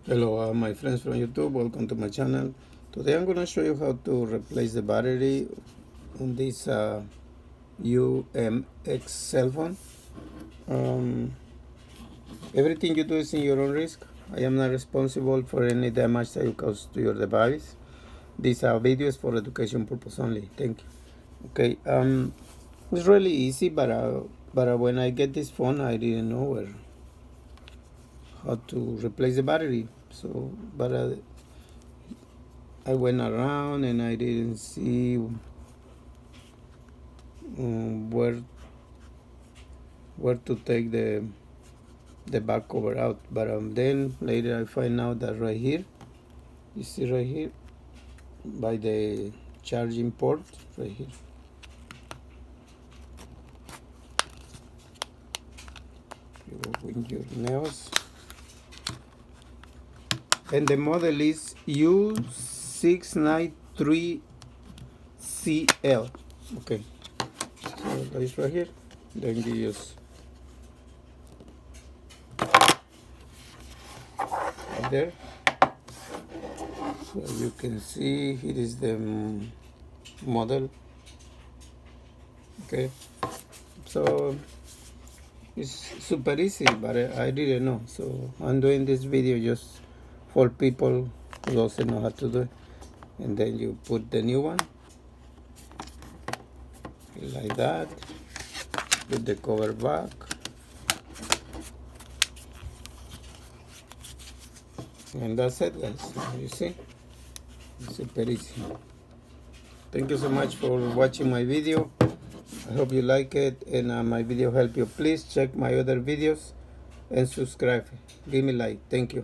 Hello my friends from YouTube, welcome to my channel. Today I'm going to show you how to replace the battery on this UMX cell phone. Everything you do is in your own risk. I am not responsible for any damage that you cause to your device. These are videos for education purpose only. Thank you. Okay, it's really easy, but when I get this phone I didn't know how to replace the battery. So I went around and I didn't see where to take the back cover out, but then later I find out that right here, you see right here by the charging port right here, you open your nails, and the model is U693CL. Okay, so that is right here. Then you just right there, so you can see here is the model. Okay, so it's super easy, but I didn't know, so I'm doing this video just for people who doesn't know how to do it. And then you put the new one like that, put the cover back, and that's it, guys. You see, it's super easy. Thank you so much for watching my video. I hope you like it, and my video help you. Please check my other videos and subscribe. Give me a like. Thank you.